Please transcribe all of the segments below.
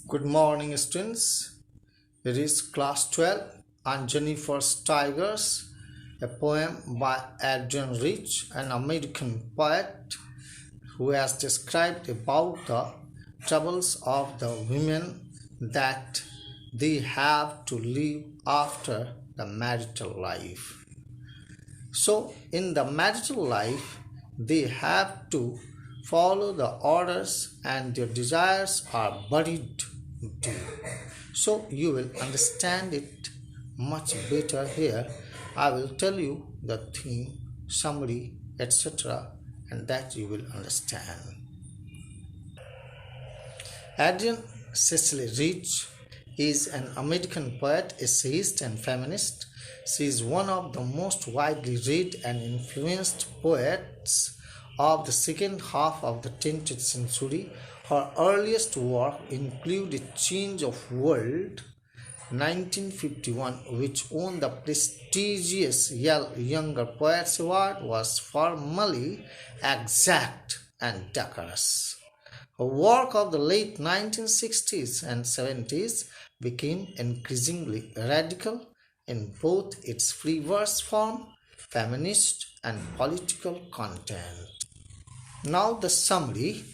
Good morning, students. It is class 12 on Jennifer's Tigers, a poem by Adrian Rich, an American poet who has described about the troubles of the women that they have to live after the marital life. So, in the marital life, they have to follow the orders and their desires are buried deep. So, you will understand it much better here. I will tell you the theme, summary, etc., and that you will understand. Adrian Cecily Rich is an American poet, essayist, and feminist. She is one of the most widely read and influenced poets of the second half of the 20th century. Her earliest work included Change of World, 1951, which won the prestigious Yale Younger Poets Award, was formally exact and decorous. Her work of the late 1960s and 70s became increasingly radical in both its free verse form, feminist, and political content. Now the summary,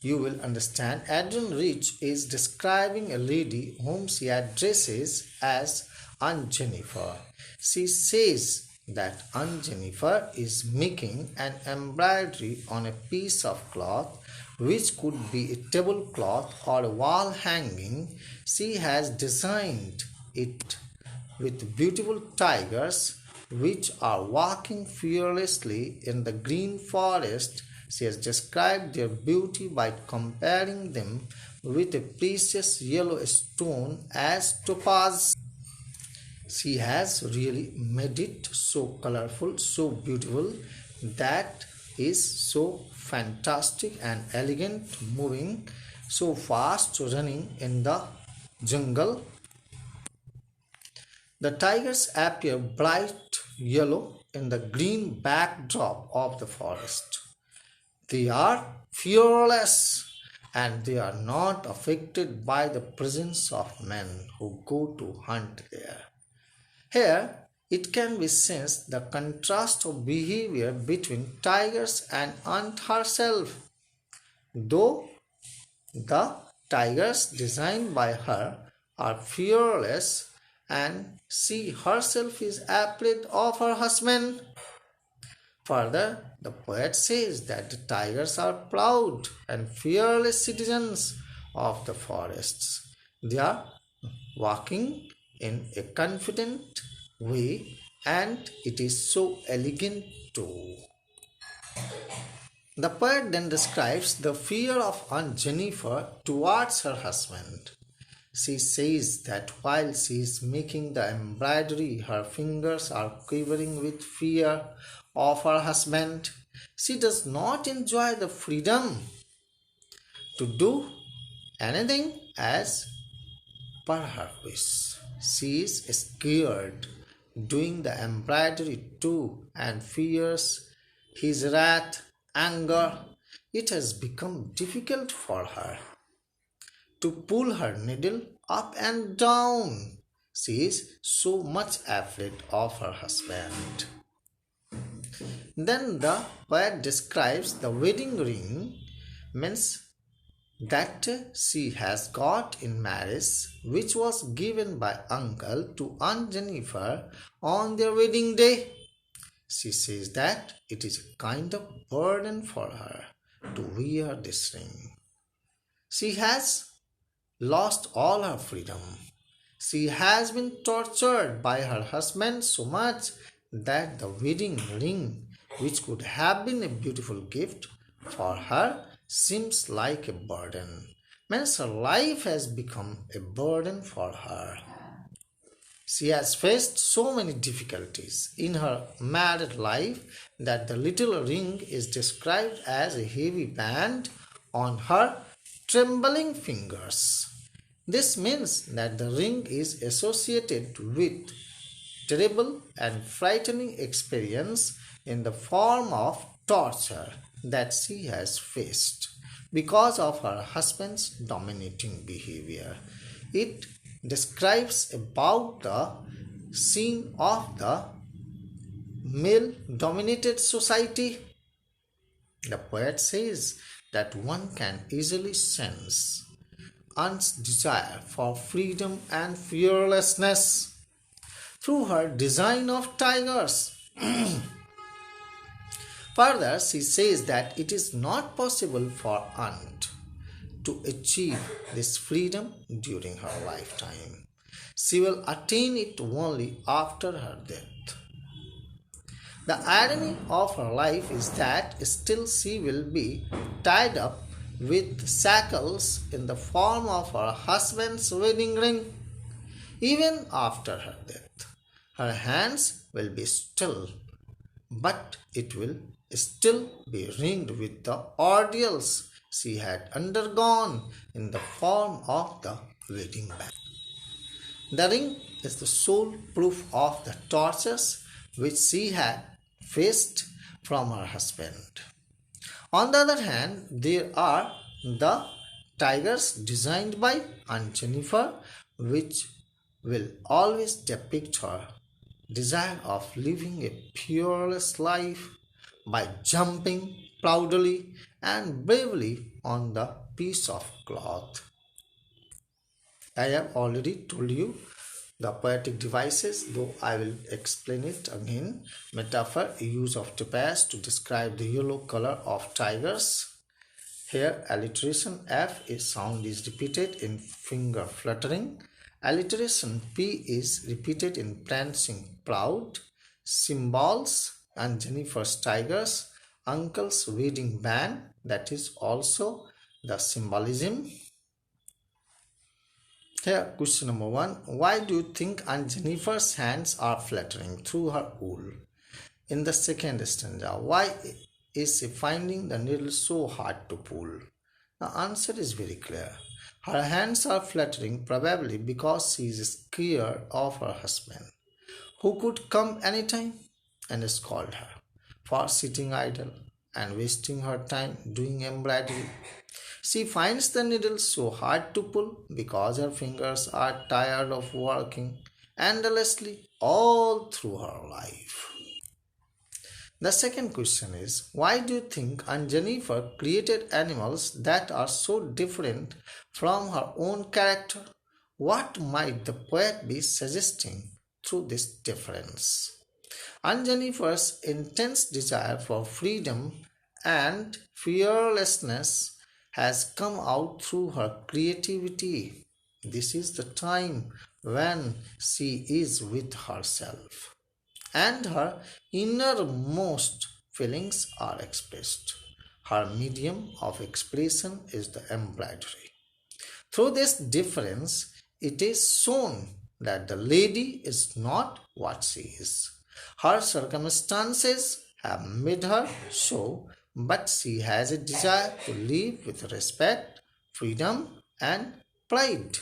you will understand. Adrian Rich is describing a lady whom she addresses as Aunt Jennifer. She says that Aunt Jennifer is making an embroidery on a piece of cloth which could be a tablecloth or a wall hanging. She has designed it with beautiful tigers which are walking fearlessly in the green forest. She has described their beauty by comparing them with a precious yellow stone as topaz. She has really made it so colorful, so beautiful, that is so fantastic and elegant, moving so fast, running in the jungle. The tigers appear bright yellow in the green backdrop of the forest. They are fearless and they are not affected by the presence of men who go to hunt there. Here, it can be sensed the contrast of behavior between tigers and Aunt herself. Though the tigers designed by her are fearless and she herself is afraid of her husband. Further, the poet says that the tigers are proud and fearless citizens of the forests. They are walking in a confident way and it is so elegant too. The poet then describes the fear of Aunt Jennifer towards her husband. She says that while she is making the embroidery, her fingers are quivering with fear of her husband. She does not enjoy the freedom to do anything as per her wish. She is scared doing the embroidery too and fears his wrath, anger. It has become difficult for her to pull her needle up and down. She is so much afraid of her husband. Then the poet describes the wedding ring, means that she has got in marriage, which was given by uncle to Aunt Jennifer on their wedding day. She says that it is a kind of burden for her to wear this ring. She has lost all her freedom. She has been tortured by her husband so much that the wedding ring, which could have been a beautiful gift for her, seems like a burden. Means her life has become a burden for her. She has faced so many difficulties in her married life that the little ring is described as a heavy band on her trembling fingers. This means that the ring is associated with terrible and frightening experience in the form of torture that she has faced. because of her husband's dominating behavior. It describes about the scene of the male-dominated society. The poet says that one can easily sense Anne's desire for freedom and fearlessness through her design of tigers. Further, she says that it is not possible for Anne to achieve this freedom during her lifetime. She will attain it only after her death. The irony of her life is that still she will be tied up with shackles in the form of her husband's wedding ring. Even after her death, her hands will be still, but it will still be ringed with the ordeals she had undergone in the form of the wedding band. The ring is the sole proof of the tortures which she had faced from her husband. On the other hand, there are the tigers designed by Aunt Jennifer, which will always depict her desire of living a peerless life by jumping proudly and bravely on the piece of cloth. I have already told you the poetic devices, though I will explain it again. Metaphor, use of topaz to describe the yellow color of tigers. Here, alliteration F is sound is repeated in finger fluttering. Alliteration P is repeated in prancing proud. Symbols and Jennifer's tigers, uncle's wedding band, that is also the symbolism. Here, question number 1. Why do you think Aunt Jennifer's hands are fluttering through her wool? In the second stanza, why is she finding the needle so hard to pull? The answer is very clear. Her hands are fluttering probably because she is scared of her husband, who could come anytime and scold her for sitting idle and wasting her time doing embroidery. She finds the needle so hard to pull because her fingers are tired of working endlessly all through her life. The second question is, why do you think Aunt Jennifer created animals that are so different from her own character? What might the poet be suggesting through this difference? Aunt Jennifer's intense desire for freedom and fearlessness has come out through her creativity. This is the time when she is with herself and her innermost feelings are expressed. Her medium of expression is the embroidery. Through this difference, it is shown that the lady is not what she is. Her circumstances have made her so, but she has a desire to live with respect, freedom, and pride.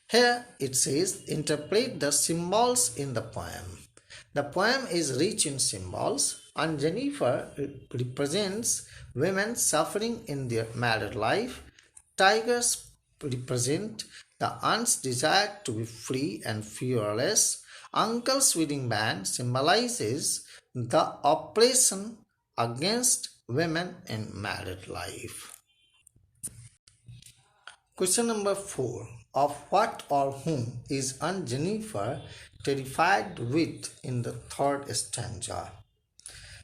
Here it says, interpret the symbols in the poem. The poem is rich in symbols, and Jennifer represents women suffering in their married life. Tigers represent the aunt's desire to be free and fearless. Uncle's wedding band symbolizes the oppression against women in married life. Question number 4. Of what or whom is Aunt Jennifer terrified with in the third stanza?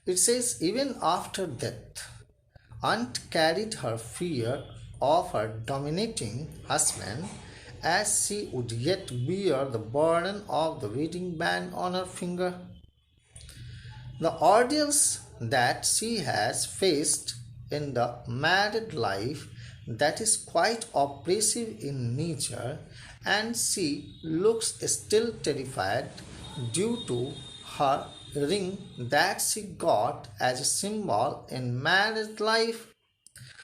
It says, even after death, Aunt carried her fear of her dominating husband, as she would yet bear the burden of the wedding band on her finger. The ordeals that she has faced in the married life, that is quite oppressive in nature, and she looks still terrified due to her ring that she got as a symbol in married life.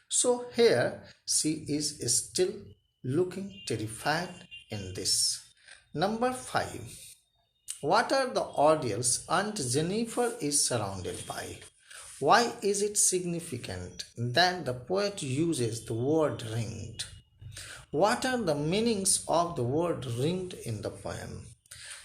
So here she is still looking terrified in this. Number 5. What are the ordeals Aunt Jennifer is surrounded by? Why is it significant that the poet uses the word ringed? What are the meanings of the word ringed in the poem?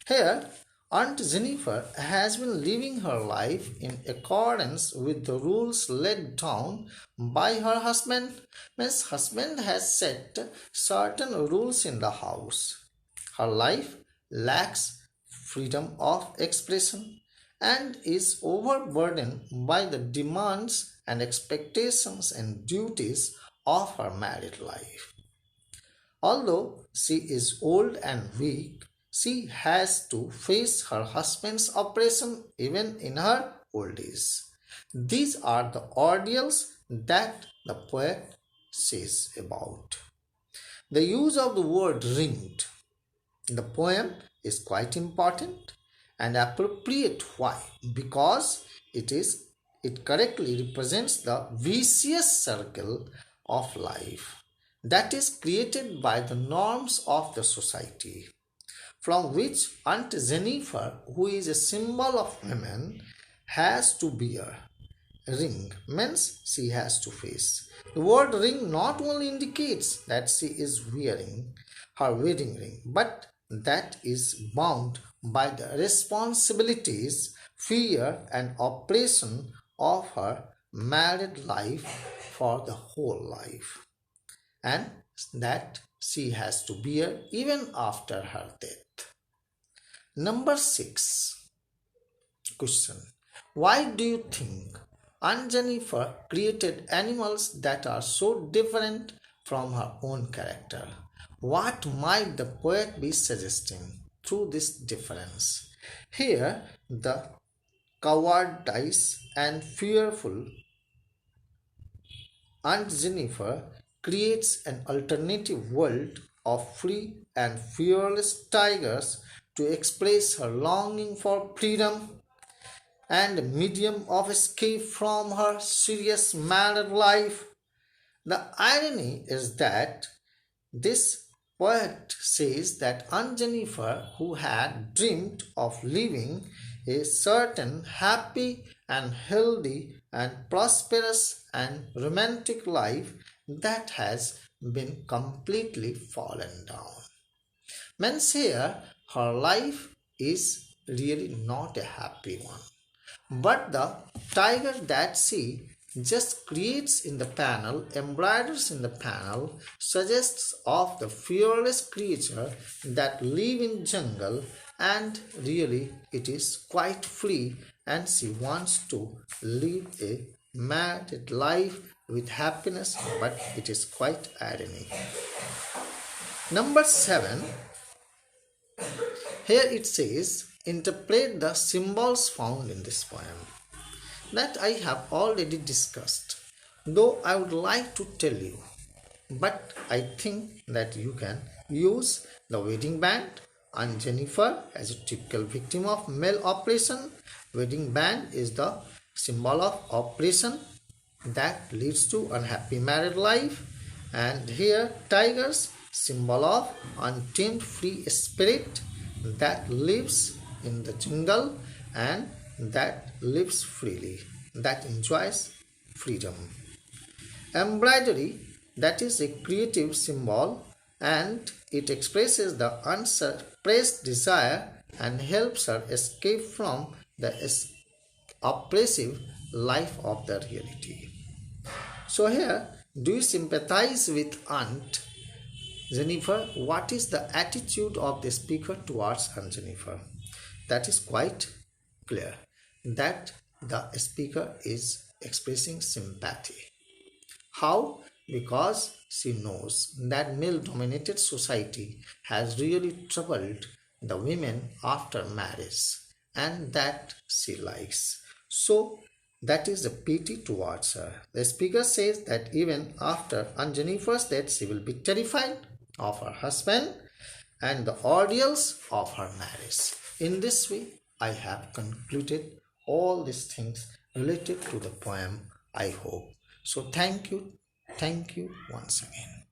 Here, Aunt Jennifer has been living her life in accordance with the rules laid down by her husband. Means husband has set certain rules in the house. Her life lacks freedom of expression and is overburdened by the demands and expectations and duties of her married life. Although she is old and weak, she has to face her husband's oppression even in her old age. These are the ordeals that the poet says about. The use of the word ringed in the poem is quite important and appropriate. Why? Because it correctly represents the vicious circle of life that is created by the norms of the society, from which Aunt Jennifer, who is a symbol of women, has to bear. Ring means she has to face. The word ring not only indicates that she is wearing her wedding ring, but that is bound by the responsibilities, fear, and oppression of her married life for the whole life, and that she has to bear even after her death. Number 6 question. Why do you think Aunt Jennifer created animals that are so different from her own character? What might the poet be suggesting through this difference? Here, the cowardice and fearful Aunt Jennifer creates an alternative world of free and fearless tigers to express her longing for freedom and a medium of escape from her serious married life. The irony is that this poet says that Aunt Jennifer, who had dreamed of living a certain happy and healthy and prosperous and romantic life, that has been completely fallen down. Means here, her life is really not a happy one. But the tiger that she just creates in the panel, embroiders in the panel, suggests of the fearless creature that live in jungle, and really it is quite free and she wants to live a married life with happiness, but it is quite irony. Number 7, here it says, interpret the symbols found in this poem. That I have already discussed, though I would like to tell you, but I think that you can use the wedding band and Jennifer as a typical victim of male oppression. Wedding band is the symbol of oppression that leads to unhappy married life, and here tigers, symbol of untamed free spirit that lives in the jungle and that lives freely, that enjoys freedom. Embroidery, that is a creative symbol and it expresses the unsuppressed desire and helps her escape from the oppressive life of the reality. So here, do you sympathize with Aunt Jennifer? What is the attitude of the speaker towards Aunt Jennifer? That is quite clear that the speaker is expressing sympathy. How? Because she knows that male-dominated society has really troubled the women after marriage and that she likes. So that is the pity towards her. The speaker says that even after Aunt Jennifer's death, she will be terrified of her husband and the ordeals of her marriage. In this way, I have concluded all these things related to the poem, I hope. So thank you once again.